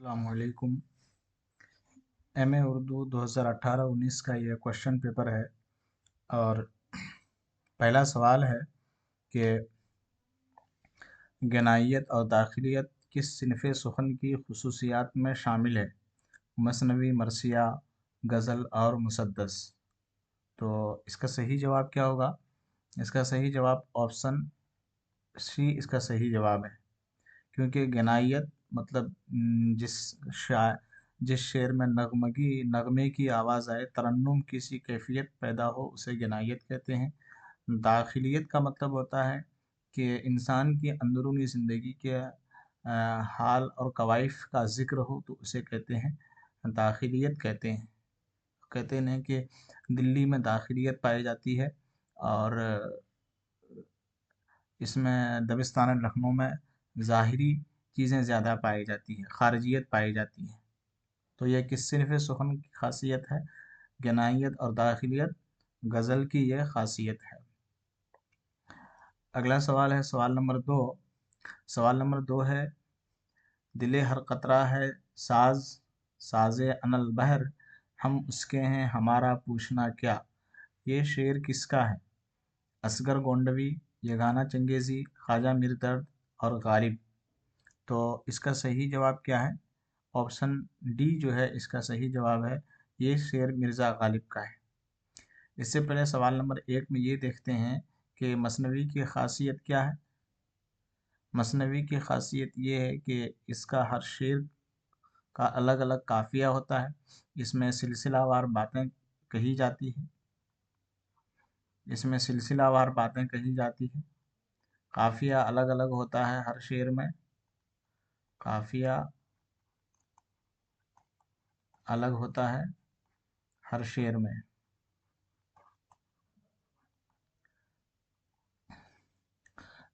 अस्सलामुअलैकुम। एमए उर्दू 2018-19 का ये क्वेश्चन पेपर है और पहला सवाल है कि गनाइयत और दाखिलियत किस सिनफ़ सुख़न की ख़ुसूसियात में शामिल है? मसनवी, मरसिया, गज़ल और मुसद्दस। तो इसका सही जवाब क्या होगा? इसका सही जवाब ऑप्शन सी इसका सही जवाब है, क्योंकि गनाइयत मतलब जिस शेर में नगमे की आवाज़ आए, तरन्नुम किसी कैफियत पैदा हो, उसे गनाइयत कहते हैं। दाखिलियत का मतलब होता है कि इंसान की अंदरूनी ज़िंदगी के हाल और कवाइफ का ज़िक्र हो तो उसे कहते हैं दाखिलियत कहते हैं। कहते हैं कि दिल्ली में दाखिलियत पाई जाती है और इसमें दबिस्तान लखनऊ में ज़ाहिरी चीज़ें ज़्यादा पाई जाती हैं, ख़ारिजियत पाई जाती है। तो यह किस सिनफ़ सुख़न की ख़ासियत है? गनाइयत और दाखिलियत गज़ल की यह ख़ासियत है। अगला सवाल है सवाल नंबर 2। सवाल नंबर 2 है, दिले हर कतरा है साज़ साज़े अनल बहर, हम उसके हैं हमारा पूछना क्या। ये शेर किसका है? असगर गोंडवी, यगाना चंगेज़ी, ख्वाजा मीर दर्द और गालिब। तो इसका सही जवाब क्या है? ऑप्शन डी जो है इसका सही जवाब है। ये शेर मिर्ज़ा गालिब का है। इससे पहले सवाल नंबर 1 में ये देखते हैं कि मसनवी की ख़ासियत क्या है। मसनवी की ख़ासियत ये है कि इसका हर शेर का अलग अलग काफ़िया होता है। इसमें सिलसिलावार बातें कही जाती हैं। हैं। काफ़िया अलग अलग होता है हर शेर में। काफ़िया अलग होता है हर शेर में।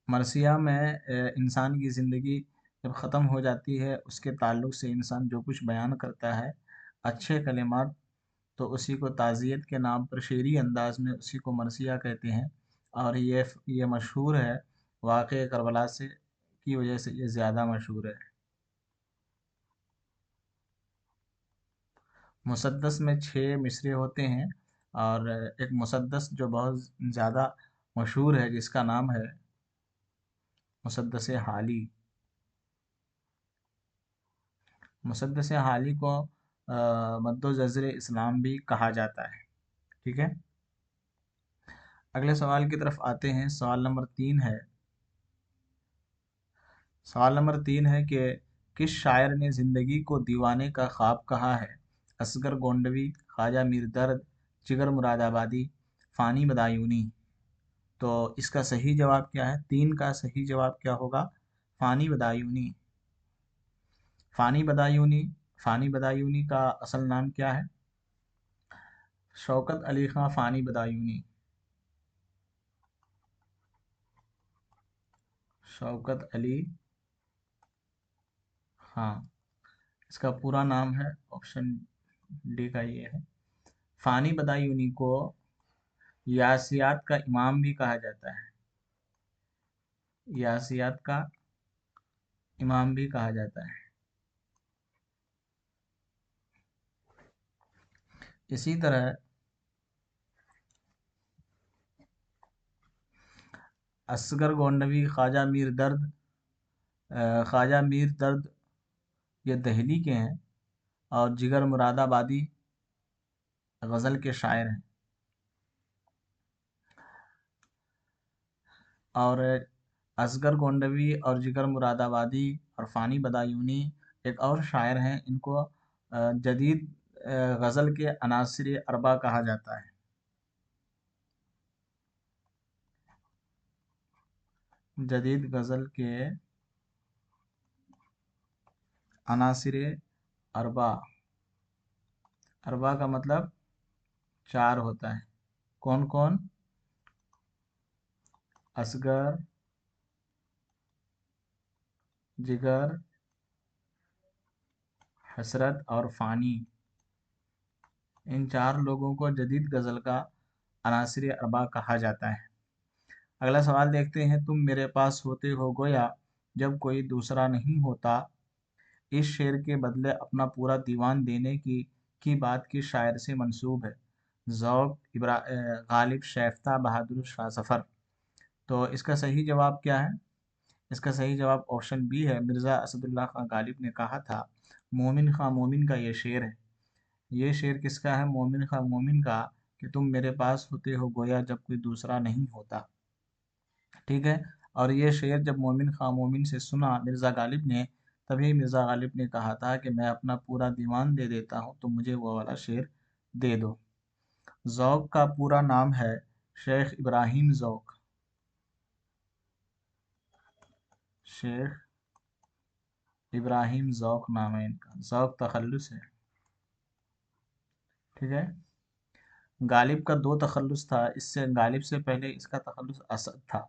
मरसिया में इंसान की ज़िंदगी जब ख़त्म हो जाती है, उसके ताल्लुक़ से इंसान जो कुछ बयान करता है अच्छे कलिमात, तो उसी को ताज़ियत के नाम पर शेरी अंदाज़ में उसी को मरसिया कहते हैं। और ये मशहूर है वाक़े करबला से की वजह से ये ज़्यादा मशहूर है। मुसद्दस में 6 मिसरे होते हैं और एक मुसद्दस जो बहुत ज़्यादा मशहूर है जिसका नाम है मुसद्दस हाली। मुसद्दस हाली को मद्दो ज़ज़्र इस्लाम भी कहा जाता है। ठीक है, अगले सवाल की तरफ आते हैं। सवाल नंबर 3 है कि किस शायर ने ज़िंदगी को दीवाने का ख्वाब कहा है? असगर गोंडवी, ख्वाजा मीर दर्द, जिगर मुरादाबादी, फ़ानी बदायूनी। तो इसका सही जवाब क्या है? 3 का सही जवाब क्या होगा? फ़ानी बदायूनी। फ़ानी बदायूनी फ़ानी बदायूनी का असल नाम क्या है? शौकत अली खां फ़ानी बदायूनी। शौकत अली खां इसका पूरा नाम है। ऑप्शन डी का ये है। फ़ानी बदायूनी को यासियात का इमाम भी कहा जाता है। यासियात का इमाम भी कहा जाता है। इसी तरह असगर गोंडवी, ख्वाजा मीर दर्द ये दहली के हैं और जिगर मुरादाबादी गज़ल के शायर हैं। और असगर गोंडवी और जिगर मुरादाबादी और फ़ानी बदायूनी एक और शायर हैं। इनको जदीद गज़ल के अनासिर अरबा कहा जाता है। जदीद गज़ल के अनासिर अरबा। अरबा का मतलब 4 होता है। कौन कौन? असगर, जिगर, हसरत और फ़ानी। इन 4 लोगों को जदीद गज़ल का अनासिर अरबा कहा जाता है। अगला सवाल देखते हैं। तुम मेरे पास होते हो गोया, जब कोई दूसरा नहीं होता, इस शेर के बदले अपना पूरा दीवान देने की बात किस शायर से मंसूब है? ज़ौक़, गालिब, शैफ्ता, बहादुर शाह ज़फ़र। तो इसका सही जवाब क्या है? इसका सही जवाब ऑप्शन बी है। मिर्ज़ा असदुल्लाह खां गालिब ने कहा था, मोमिन खां मोमिन का ये शेर है। ये शेर किसका है? मोमिन खां मोमिन का, कि तुम मेरे पास होते हो गोया जब कोई दूसरा नहीं होता। ठीक है। और ये शेर जब मोमिन खां मोमिन से सुना मिर्ज़ा गालिब ने, तभी मिर्ज़ा गालिब ने कहा था कि मैं अपना पूरा दीवान दे देता हूँ, तो मुझे वो वाला शेर दे दो। ज़ौक़ का पूरा नाम है शेख इब्राहिम ज़ौक़। शेख इब्राहिम ज़ौक़ नाम है इनका। ज़ौक़ तखल्लुस है। ठीक है। गालिब का दो तखल्लुस था, इससे गालिब से पहले इसका तखल्लुस असद था।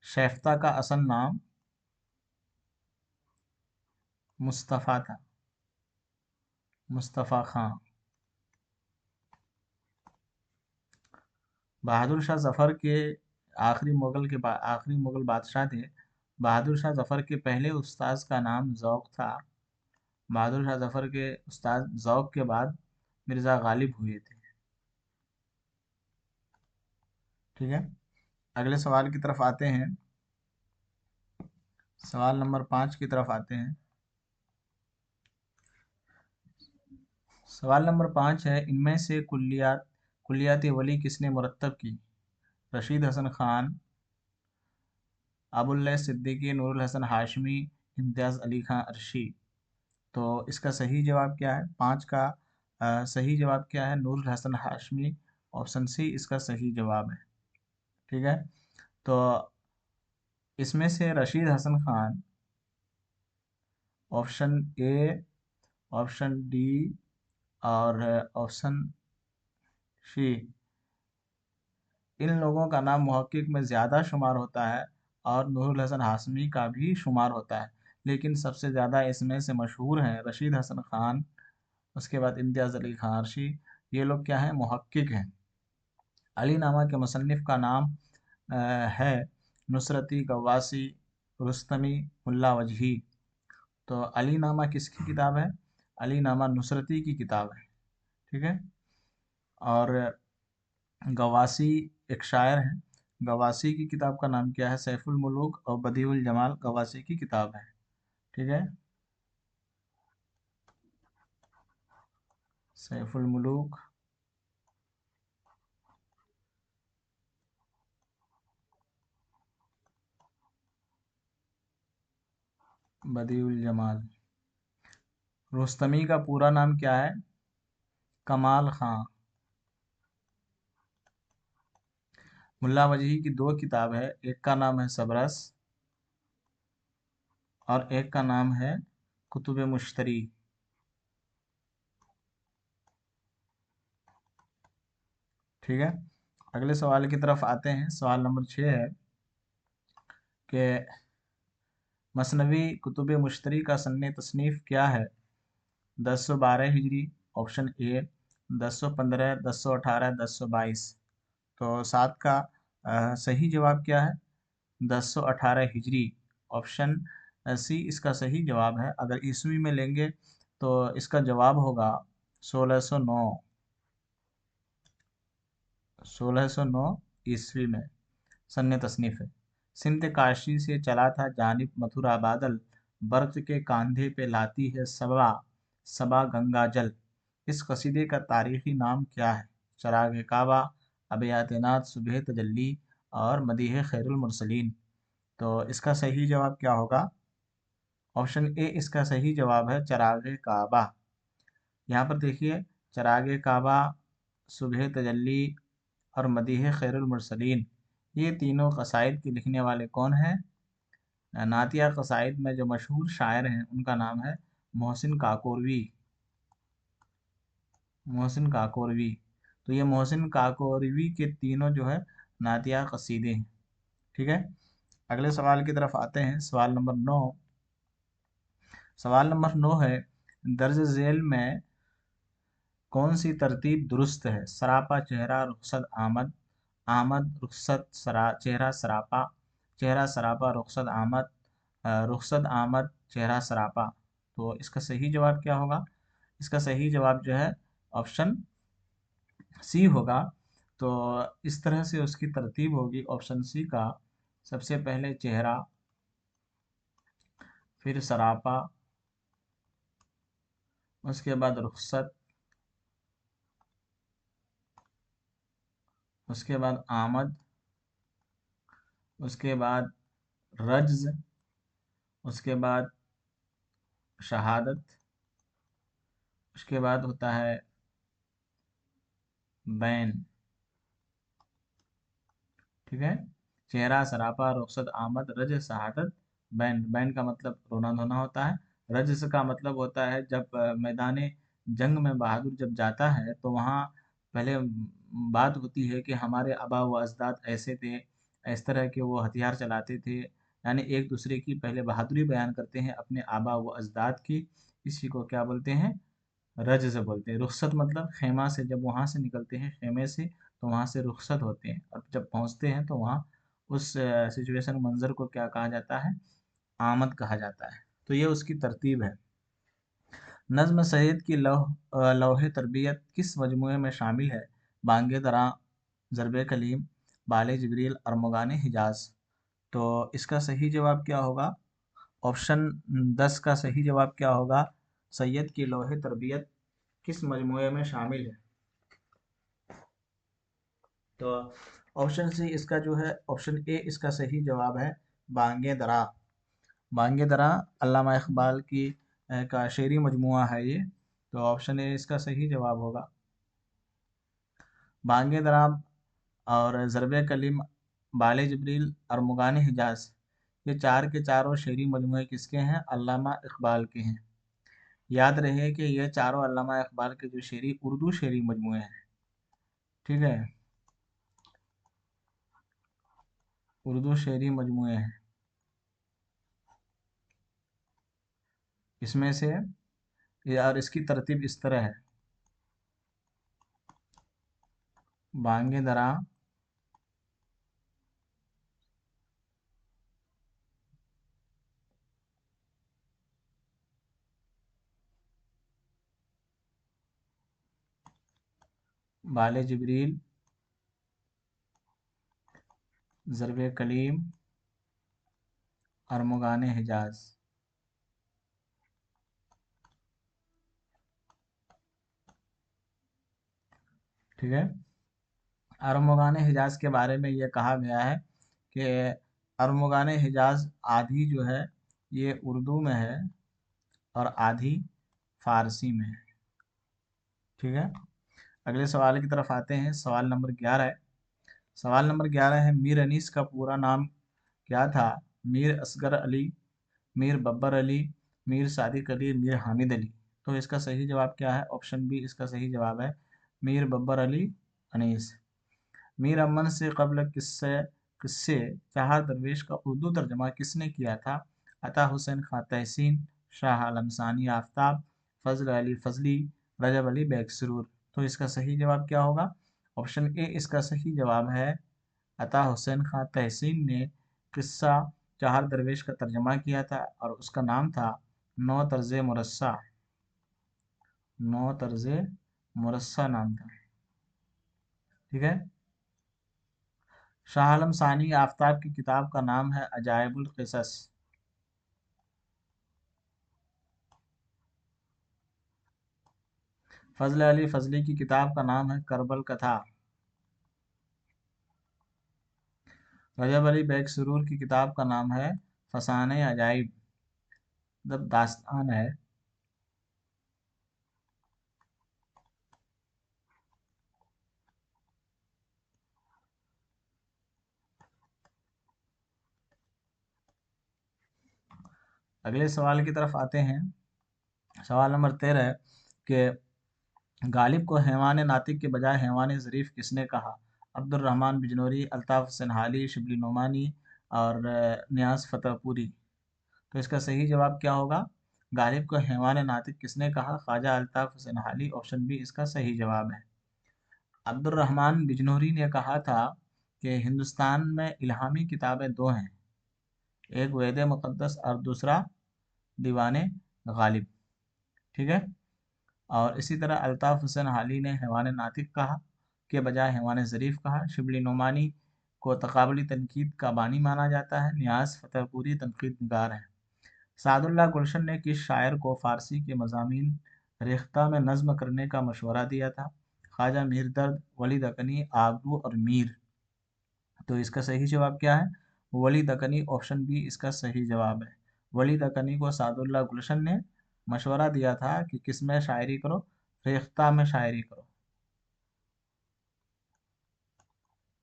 शैफ्ता का असल नाम मुस्तफ़ा था, मुस्तफ़ा खां। बहादुर शाह ज़फ़र के आखिरी मुग़ल बादशाह थे। बहादुर शाह ज़फ़र के पहले उस्ताद का नाम ज़ौक़ था। बहादुर शाह ज़फ़र के उस्ताद ज़ौक़ के बाद मिर्ज़ा गालिब हुए थे। ठीक है। अगले सवाल की तरफ आते हैं। सवाल नंबर 5 की तरफ आते हैं। सवाल नंबर 5 है, इनमें से कुल्लियात वली किसने मुरत्तब की? रशीद हसन खान, अबुल सिद्दीकी, नूरुल हसन हाशमी, इम्तियाज़ अली खां अरशी। तो इसका सही जवाब क्या है? 5 का सही जवाब क्या है? नूरुल हसन हाशमी। ऑप्शन सी इसका सही जवाब है। ठीक है। तो इसमें से Rashid Hasan Khan, option A, option D और ऑप्शन सी, इन लोगों का नाम मुहक्किक में ज़्यादा शुमार होता है और नूरुल हसन हाशमी का भी शुमार होता है, लेकिन सबसे ज़्यादा इसमें से मशहूर हैं रशीद हसन खान, उसके बाद इम्तियाज़ अली खां अर्शी। ये लोग क्या हैं? मुहक्किक हैं। अली नामा के मुसन्निफ़ का नाम अ, है नुसरती, गवासी, रुस्तमी, मुल्ला वजही। तो अली नामा किसकी किताब है? अली नामा नुसरती की किताब है। ठीक है। और गवासी एक शायर हैं। गवासी की किताब का नाम क्या है? सैफुल मुलूक और बदीउल जमाल गवासी की किताब है। ठीक है। सैफुल मुलूक, बदीउल जमाल। रुस्तमी का पूरा नाम क्या है? कमाल खां। मुल्ला वजही की दो किताब है, एक का नाम है सबरस और एक का नाम है कुतुब मुश्तरी। ठीक है। अगले सवाल की तरफ आते हैं। सवाल नंबर 6 है कि मसनवी कुतुब मुश्तरी का सन्ने तसनीफ़ क्या है? 1012 हिजरी, ऑप्शन ए, 1015, 1018, 1022। तो 7 का सही जवाब क्या है? 1018 हिजरी। ऑप्शन सी इसका सही जवाब है। अगर ईस्वी में लेंगे तो इसका जवाब होगा 1609। 1609 ईस्वी में सन्ने तसनीफ़ है। सिंध काशी से चला था जानिब मथुरा बादल, बर्क़ के कांधे पे लाती है सबा, सबा गंगा जल। इस कसीदे का तारीख़ी नाम क्या है? चराग़ काबा, अबयात नात, सुबह तजल्ली और मदीह खैरुल मुरसलीन। तो इसका सही जवाब क्या होगा? ऑप्शन ए इसका सही जवाब है, चराग़ काबा। यहाँ पर देखिए, चराग़ काबा, सुबह तजल्ली और मदीह खैरुल मुरसलीन, ये तीनों कसाइद के लिखने वाले कौन हैं? नातिया कसाइद में जो मशहूर शायर हैं उनका नाम है मोहसिन काकोरवी। मोहसिन काकोरवी। तो ये मोहसिन काकोरवी के तीनों जो है नातिया कसीदे हैं। ठीक है। अगले सवाल की तरफ आते हैं। सवाल नंबर 9। सवाल नंबर 9 है, दर्ज झेल में कौन सी तरतीब दुरुस्त है? सरापा, चेहरा, रुखसत, आमद, आमद, रुखसत, चेहरा, सरापा, चेहरा, सरापा, रुखसत, आमद, रुखसत, आमद, चेहरा, सरापा। तो इसका सही जवाब क्या होगा? इसका सही जवाब जो है ऑप्शन सी होगा। तो इस तरह से उसकी तरतीब होगी ऑप्शन सी का। सबसे पहले चेहरा, फिर सरापा, उसके बाद रुखसत, उसके बाद आमद, उसके बाद रज्ज, उसके बाद शहादत, उसके बाद होता है बैन। ठीक है, चेहरा, सरापा, रुखसत, आमद, रज, शहादत, बैन। बैन का मतलब रोना धोना होता है। रज का मतलब होता है जब मैदान जंग में बहादुर जब जाता है तो वहाँ पहले बात होती है कि हमारे आबा व अजदाद ऐसे थे, इस तरह के वो हथियार चलाते थे, यानी एक दूसरे की पहले बहादुरी बयान करते हैं अपने आबा व अजदाद की। इसी को क्या बोलते हैं? रज से बोलते हैं। रुखसत मतलब खेमा से, जब वहाँ से निकलते हैं खेमे से तो वहाँ से रुखसत होते हैं, और जब पहुँचते हैं तो वहाँ उस सिचुएशन मंजर को क्या कहा जाता है? आमद कहा जाता है। तो ये उसकी तरतीब है। नज़्म सैयद की लौह तरबियत किस मजमूए में शामिल है? बांगे दरा, ज़रब कलीम, बाले जिब्रील, अरमगान हिजाज। तो इसका सही जवाब क्या होगा? ऑप्शन 10 का सही जवाब क्या होगा? सैयद की लौह तरबियत किस मजमूए में शामिल है? तो ऑप्शन सी इसका जो है, ऑप्शन ए इसका सही जवाब है, बांगे दरा। बांगे दरा अल्लामा इकबाल की का शेरी मजमुआ है ये। तो ऑप्शन ए इसका सही जवाब होगा। बांगे दरा और ज़रब कलीम, बाले जिब्रील और मुगान हिजाज, ये चार के चारों शेरी मजमुए किसके हैं? अल्लामा इकबाल के हैं। याद रहे कि ये चारों अल्लामा इकबाल के जो शेरी उर्दू शेरी मजमुए हैं। ठीक है, उर्दू शेरी मजमुए हैं। इसमें से और इसकी तरतीब इस तरह है: बांगे दरा, बाले जिब्रील, ज़रब कलीम, अरमुगान हिजाज। ठीक है, अरमुगान हिजाज के बारे में ये कहा गया है कि अरमुगान हिजाज आधी जो है ये उर्दू में है और आधी फारसी में है। ठीक है, अगले सवाल की तरफ आते हैं। सवाल नंबर 11 है। सवाल नंबर 11 है, मीर अनीस का पूरा नाम क्या था? मीर असगर अली, मीर बब्बर अली, मीर सादिक अली, मीर हामिद अली। तो इसका सही जवाब क्या है? ऑप्शन बी इसका सही जवाब है, मीर बब्बर अली अनीस। मीर अमन से कब्ल किस्से किस्से चार दरवेश का उर्दू तर्जमा किसने किया था? अता हुसैन खां तहसीन, शाह आलम सानी आफ्ताब, फजल अली फजली, रजब अली बेग सुरूर। तो इसका सही जवाब क्या होगा? ऑप्शन ए इसका सही जवाब है, अता हुसैन खां तहसीन ने किस्सा चार दरवेश का तर्जमा किया था और उसका नाम था नौ तर्ज मुरस्सा। नौ तर्ज मुरस्सा नाम था। ठीक है, शाह आलम सानी आफ्ताब की किताब का नाम है अजायबुल क़िसस। फजल अली फजली की किताब का नाम है करबल कथा। रजब अली बेग सुरूर की किताब का नाम है फसाने अजाइब, मतलब दास्तान है। अगले सवाल की तरफ आते हैं। सवाल नंबर 13 है कि गालिब को हैवान नातिक के बजाय हैवान ज़रीफ़ किसने कहा? अब्दुर्रहमान बिजनौरी, अल्ताफ़ सिनहाली, शिबली नोमानी और नियाज़ फ़तेहपुरी। तो इसका सही जवाब क्या होगा? गालिब को हैवान नातिक किसने कहा? ख्वाजा अल्ताफ़ सिनहाली। ऑप्शन बी इसका सही जवाब है। अब्दुर्रहमान बिजनौरी ने कहा था कि हिंदुस्तान में इल्हामी किताबें दो हैं, एक वेद मुक़द्दस और दूसरा दीवाने गालिब। ठीक है। और इसी तरह अल्ताफ़ हुसैन हाली ने हैवान नातिक कहा के बजाय हैवान ज़रीफ़ कहा। शिबली नोमानी को तक़ाबुली तनकीद का बानी माना जाता है। नियाज़ फ़तेहपुरी तनकीद निगार हैं। सादुल्लाह गुलशन ने किस शायर को फ़ारसी के मज़ामीन रेख्ता में नज़्म करने का मशवरा दिया था? ख्वाजा मीरदर्द, वली दकनी, आबरू और मीर। तो इसका सही जवाब क्या है? वली दकनी, ऑप्शन बी इसका सही जवाब है। वली दकनी को सादुल्लाह गुलशन ने मशवरा दिया था कि किस में शायरी करो? रेख्ता में शायरी करो।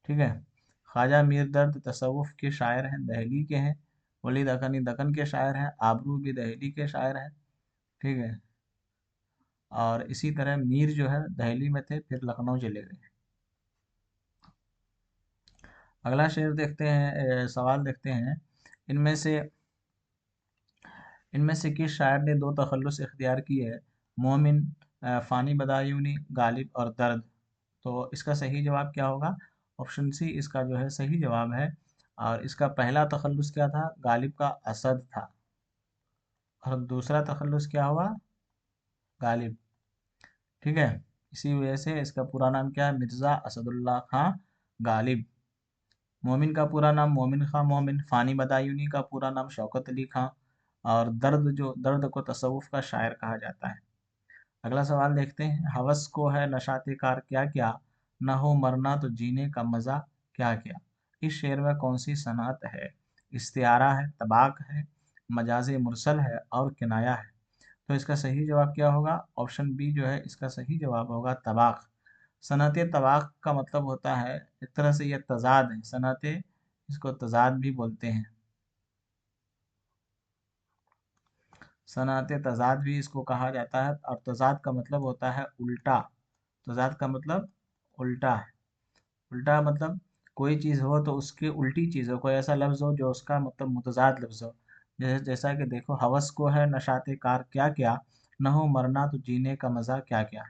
ठीक है। ख्वाजा मीर दर्द तसव्वुफ़ के शायर हैं, दहली के हैं। वली दकनी दकन के शायर हैं, आबरू भी दहली के शायर हैं। ठीक है। और इसी तरह मीर जो है दहली में थे, फिर लखनऊ चले गए। अगला शेर देखते हैं, सवाल देखते हैं। इनमें से इनमें से किस शायर ने दो तखल्लुस इख्तियार किए? मोमिन, फ़ानी बदायूनी, गालिब और दर्द। तो इसका सही जवाब क्या होगा? ऑप्शन सी इसका जो है सही जवाब है। और इसका पहला तखल्लुस क्या था? गालिब का असद था। और दूसरा तखल्लुस क्या हुआ? गालिब। ठीक है। इसी वजह से इसका पूरा नाम क्या है? मिर्ज़ा असदुल्ला खां गालिब। मोमिन का पूरा नाम मोमिन खां मोमिन। फ़ानी बदायूनी का पूरा नाम शौकत अली खां। और दर्द को तसव्वुफ़ का शायर कहा जाता है। अगला सवाल देखते हैं। हवस को है नशाते कार क्या क्या, न हो मरना तो जीने का मज़ा क्या क्या। इस शेर में कौन सी सनात है? इस्तिआरा है, तबाक है, मजाज मुरसल है और किनाया है। तो इसका सही जवाब क्या होगा? ऑप्शन बी जो है इसका सही जवाब होगा, तबाक। सनत तबाक का मतलब होता है, एक तरह से यह तजाद है। सनत इसको तजाद भी बोलते हैं। सनत तजाद भी इसको कहा जाता है। और तजाद का मतलब होता है उल्टा। तजाद का मतलब उल्टा है। उल्टा मतलब कोई चीज़ हो तो उसके उल्टी चीज़ हो, कोई ऐसा लफ्ज़ हो जो उसका मतलब मुतजाद लफ्ज़ हो। जैसे जैसा कि देखो, हवस को है नशाते कार क्या क्या, न हो मरना तो जीने का मज़ा क्या क्या।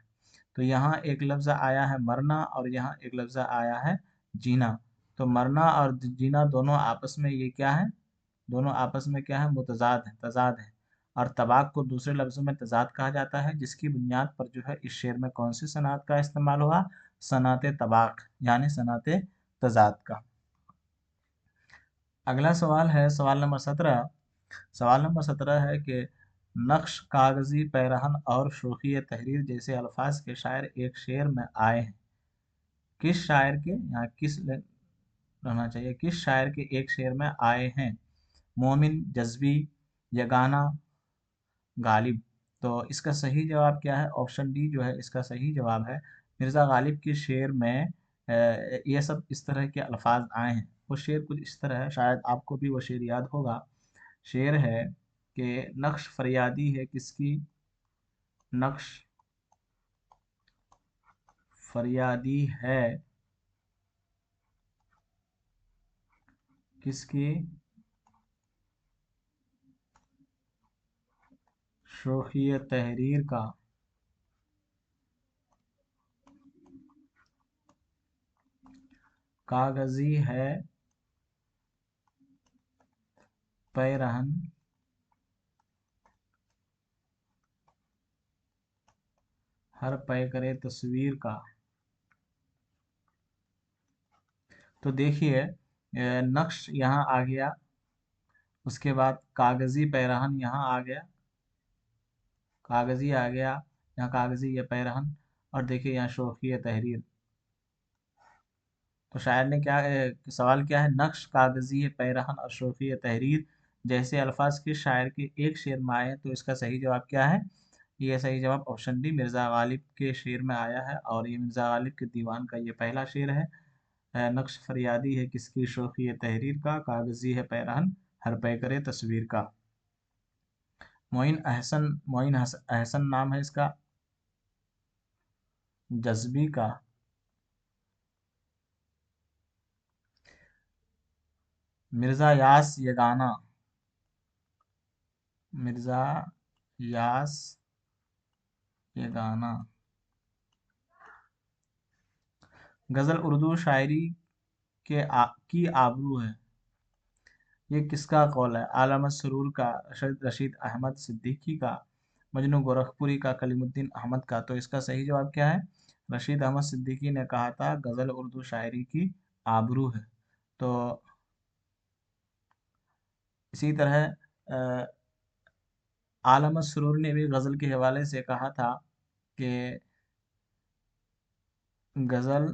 तो यहाँ एक लफ्ज़ आया है मरना और यहाँ एक लफ्ज़ आया है जीना। तो मरना और जीना दोनों आपस में ये क्या है? दोनों आपस में क्या है? मुतजाद है, तजाद है। और तबाक को दूसरे लफ्ज़ों में तजाद कहा जाता है, जिसकी बुनियाद पर जो है इस शेर में कौन सी सनात का इस्तेमाल हुआ? सनात तबाक यानी सनात तजाद का। अगला सवाल है सवाल नंबर 17। सवाल नंबर 17 है कि नक्श, कागज़ी पैरहन और शोखी तहरीर जैसे अल्फाज के शायर एक शेर में आए हैं। किस शायर के, यहाँ रहना चाहिए, किस शायर के एक शेर में आए हैं? मोमिन, जज़्बी, यगाना, गालिब। तो इसका सही जवाब क्या है? ऑप्शन डी जो है इसका सही जवाब है। मिर्ज़ा गालिब के शेर में ये सब इस तरह के अल्फाज आए हैं। वो शेर कुछ इस तरह है, शायद आपको भी वो शेर याद होगा। शेर है कि नक्श फरियादी है किसकी, नक्श फरियादी है किसकी, शोखी तहरीर का। कागजी है पैरहन हर पै करे तस्वीर का। तो देखिए, नक्श यहाँ आ गया, उसके बाद कागजी पैरहन यहाँ आ गया, कागजी आ गया, यहाँ कागजी या पैरहन। और देखिए यहाँ शोखी तहरीर। तो शायर ने क्या, सवाल क्या है? नक्श, कागजी पैरहन और शोखी तहरीर जैसे अल्फाज किस शायर के एक शेर में आए हैं? तो इसका सही जवाब क्या है? ये सही जवाब ऑप्शन डी मिर्ज़ा गालिब के शेर में आया है। और ये मिर्ज़ा गालिब के दीवान का ये पहला शेर है। नक्श फरियादी है किसकी, शोखी तहरीर का, कागजी है पैरहन हर पै करे तस्वीर का। मोइन अहसन नाम है इसका, जज्बी का। मिर्ज़ा यास यगाना, मिर्ज़ा यास यगाना। गज़ल उर्दू शायरी की आबरू है। ये किसका कौल है? आलम सरूर का, रशीद अहमद सिद्दीकी का, मजनू गोरखपुरी का, कलीमुद्दीन अहमद का। तो इसका सही जवाब क्या है? रशीद अहमद सिद्दीकी ने कहा था गज़ल उर्दू शायरी की आबरू है। तो इसी तरह आलम सरूर ने भी गज़ल के हवाले से कहा था कि गज़ल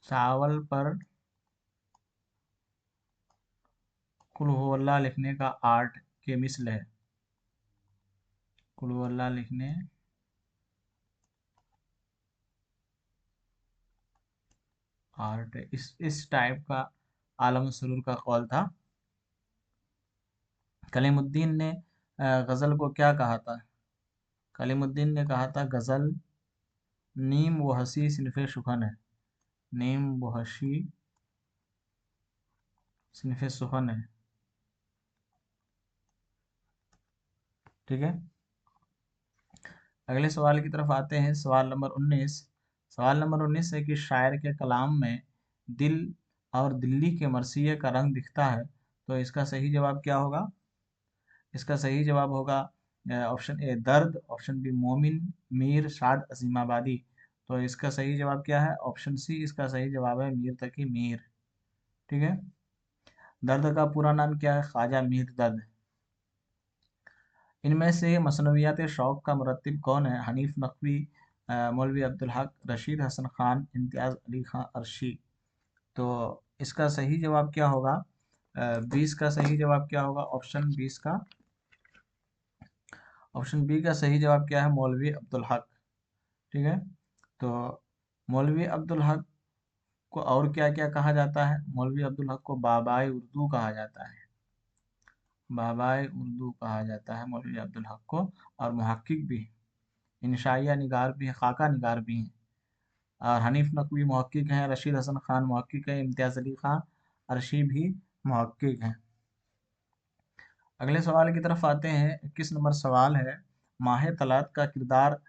चावल पर कुल हु अल्लाह लिखने का आर्ट के मिसल है। कुल हु अल्लाह लिखने आर्ट, इस टाइप का आलम सरूर का कौल था। कलीमुद्दीन ने गज़ल को क्या कहा था? कलीमुद्दीन ने कहा था गज़ल नीम व हसी सिनफ़े सुखन है। नीम व हसी सिनफ़े सुखन है। ठीक है, अगले सवाल की तरफ आते हैं। सवाल नंबर 19। सवाल नंबर 19 है कि शायर के कलाम में दिल और दिल्ली के मरसिए का रंग दिखता है। तो इसका सही जवाब क्या होगा? इसका सही जवाब होगा ऑप्शन ए दर्द, ऑप्शन बी मोमिन, मीर, शाद, अजीमाबादी। तो इसका सही जवाब क्या है? ऑप्शन सी इसका सही जवाब है, मीर तकी मीर। ठीक है, दर्द का पूरा नाम क्या है? ख्वाजा मीर दर्द। इनमें से मसनवियात शौक का मुरत्तिब कौन है? हनीफ नकवी, मौलवी अब्दुल हक, रशीद हसन खान, इम्तियाज़ अली खां अर्शी। तो इसका सही जवाब क्या होगा? 20 का सही जवाब क्या होगा? ऑप्शन 20 का, ऑप्शन बी का सही जवाब क्या है? मौलवी अब्दुल हक। ठीक है, तो मौलवी अब्दुल हक को और क्या क्या कहा जाता है? मौलवी अब्दुल हक को बाबाए उर्दू कहा जाता है। बाबाए उर्दू कहा जाता है मौलवी अब्दुल हक को। और मुहक्किक भी, इंशाइया निगार भी हैं, खाका निगार भी हैं। और हनीफ नकवी मुहक्किक हैं, रशीद हसन खान मुहक्किक हैं, इम्तियाज़ अली खां अर्शी भी मुहक्किक हैं। अगले सवाल की तरफ आते हैं। 21 नंबर सवाल है, माह तलत का किरदार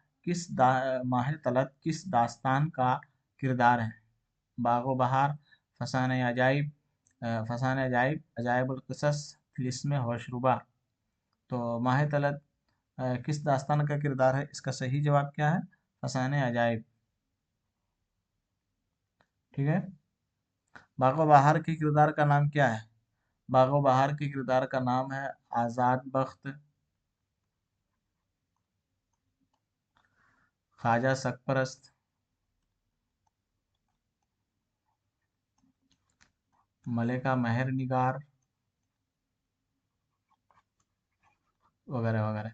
माह तलत किस दास्तान का किरदार है? बागो बहार, फसान अजाइब, फसान अजाइब, अजाइबुल क़िसस, तिलिस्मे होशरुबा। तो माह तलत किस दास्तान का किरदार है? इसका सही जवाब क्या है? फसान अजाइब। ठीक है, बागो बहार के किरदार का नाम क्या है? बागो बहार के किरदार का नाम है आज़ाद बख्त, ख्वाजा सकपरस्त, मलिका महर निगार, वगैरह वगैरह।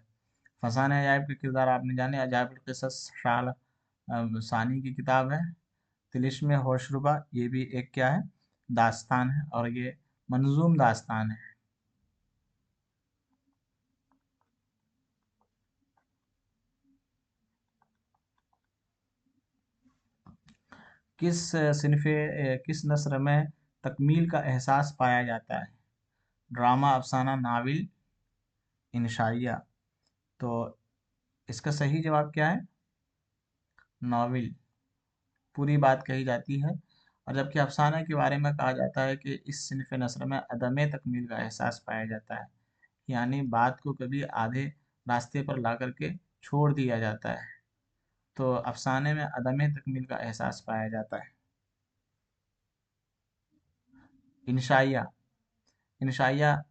फसान अजाइब के किरदार आपने जाने, अजाइबुल क़िसस शाल सानी की किताब है। तिलिस्म होशरुबा ये भी एक क्या है? दास्तान है, और ये मंजूम दास्तान है। किस सिनफ़े किस नस्र में तकमील का एहसास पाया जाता है? ड्रामा, अफसाना, नावल, इंशाइया। तो इसका सही जवाब क्या है? नावल, पूरी बात कही जाती है। और जबकि अफसाने के बारे में कहा जाता है कि इस सिनफ़ नस्र में अदम तकमील का एहसास पाया जाता है, यानी बात को कभी आधे रास्ते पर ला करके छोड़ दिया जाता है। तो अफसाने में अदम तकमील का एहसास पाया जाता है। इंशाइया, इंशाइया,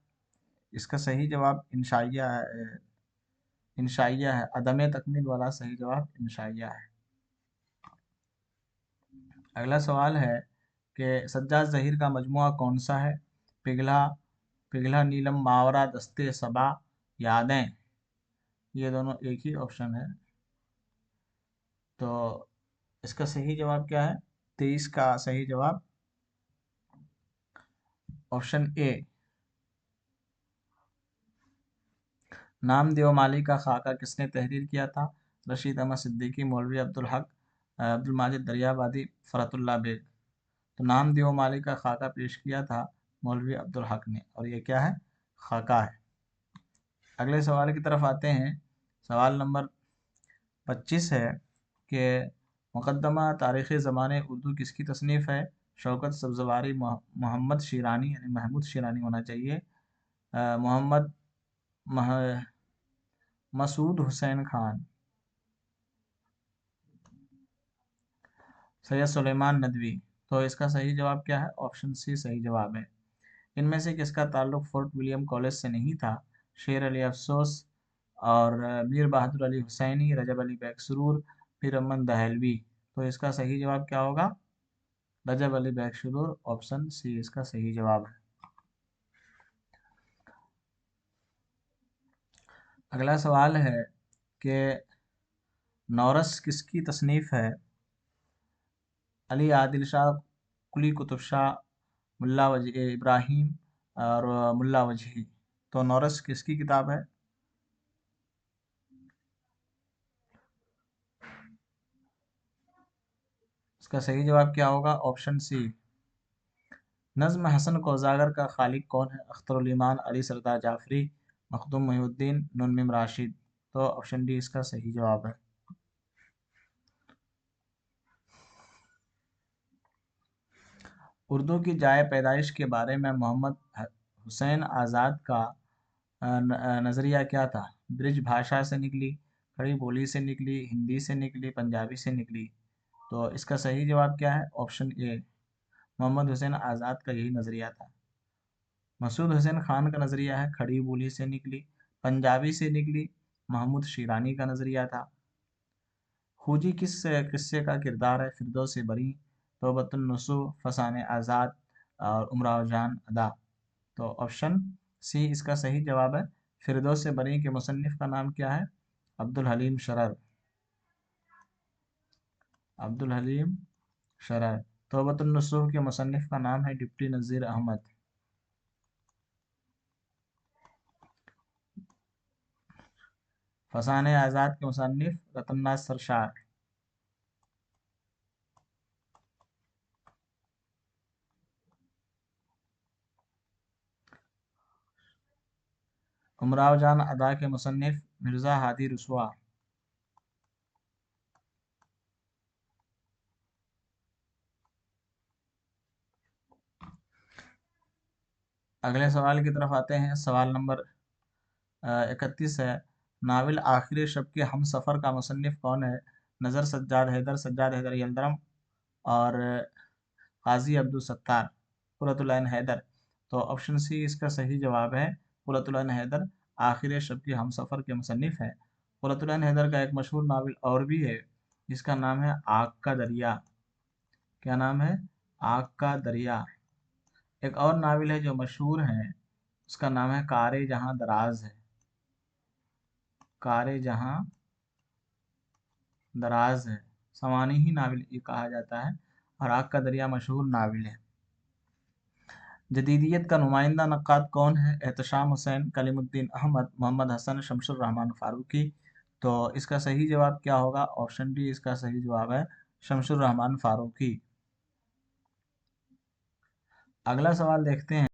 इसका सही जवाब इंशाइया है। इंशाइया है, अदम तकमील वाला सही जवाब इंशाइया है। अगला सवाल है कि सज्जाद ज़हीर का मजमुआ कौन सा है? पिघला, पिघला नीलम, मावरा, दस्ते सबा, यादें। ये दोनों एक ही ऑप्शन है। तो इसका सही जवाब क्या है? 23 का सही जवाब ऑप्शन ए। नाम देव माली का खाका किसने तहरीर किया था? रशीद अहमद सिद्दीकी, मौलवी अब्दुल हक, अब्दुल माजिद दरियाबादी, फरतुल्लाह बेग। तो नाम देव माली का खाका पेश किया था मौलवी अब्दुल हक ने, और ये क्या है? खाका है। अगले सवाल की तरफ आते हैं। सवाल नंबर 25 है कि मुक़द्दमा तारीख़ ज़माने उर्दू किसकी तसनीफ़ है? शौकत सब्जवारी, मोहम्मद शिरानी यानी महमूद शिरानी होना चाहिए, मोहम्मद मह- मसूद हुसैन खान, सैयद सुलेमान नदवी। तो इसका सही जवाब क्या है? ऑप्शन सी सही जवाब है। इनमें से किसका ताल्लुक फोर्ट विलियम कॉलेज से नहीं था? शेर अली अफसोस और मीर बहादुर अली हुसैनी, रजब अली बैग सुरूर, फिर अमन दहलवी। तो इसका सही जवाब क्या होगा? रजब अली बैग सुरूर, ऑप्शन सी इसका सही जवाब है। अगला सवाल है कि नौरस किसकी तसनीफ है? अली आदिल शाह, कुली कुतुब शाह, मुल्ला इब्राहिम और मुल्ला वजही। तो नौरस किसकी किताब है? इसका सही जवाब क्या होगा? Option C. नज़्म हसन कोज़ागर का खालिक कौन है? अख्तर उल ईमान, अली सरदार जाफरी, मखदूम मोहिउद्दीन, नून राशिद। तो ऑप्शन डी इसका सही जवाब है। उर्दू की जाए पैदाइश के बारे में मोहम्मद हुसैन आज़ाद का नज़रिया क्या था? ब्रिज भाषा से निकली, खड़ी बोली से निकली, हिंदी से निकली, पंजाबी से निकली। तो इसका सही जवाब क्या है? Option A. मोहम्मद हुसैन आज़ाद का यही नज़रिया था। मसूद हुसैन खान का नज़रिया है खड़ी बोली से निकली, पंजाबी से निकली, महमूद शिरानी का नज़रिया था। खूजी किस किस्से का किरदार है? फिरदौस बरी, तौबतुन नसूह, फसान आज़ाद और उमराव जान अदा। तो ऑप्शन सी इसका सही जवाब है। फिरदौस बरी के मुसन्निफ का नाम क्या है? अब्दुल हलीम शरर। अब्दुल हलीम शरर। तौबतुन नसूह के मुसन्निफ का नाम है डिप्टी नज़ीर अहमद। फसान आज़ाद के मुसन्निफ रतननाथ सरशार। उमराव जान अदा के मुसन्निफ मिर्ज़ा हादी रुस्वा। अगले सवाल की तरफ आते हैं। सवाल नंबर 31 है। नावल आखिरी शब के हम सफ़र का मुसन्निफ कौन है? नज़र सज्जाद हैदर यलदरम और काजी अब्दुल सत्तार, कुर्रतुल ऐन हैदर। तो ऑप्शन सी इसका सही जवाब है। कुर्रतुल ऐन हैदर आखिरी शब के हम सफ़र के मुसन्निफ है। कुर्रतुल ऐन हैदर का एक मशहूर नावल और भी है जिसका नाम है आग का दरिया। क्या नाम है? आग का दरिया। एक और नावल है जो मशहूर है, उसका नाम है कारे जहां दराज है। कारे जहां दराज है, सवानी ही नावल ये कहा जाता है। और आग का दरिया मशहूर नावल है। जदीदियत का नुमाइंदा नक्काद कौन है? एहतशाम हुसैन, कलीमुद्दीन अहमद, मोहम्मद हसन, शमशुर रहमान फारूकी। तो इसका सही जवाब क्या होगा? ऑप्शन डी इसका सही जवाब है, शमशुर रहमान फारूकी। अगला सवाल देखते हैं।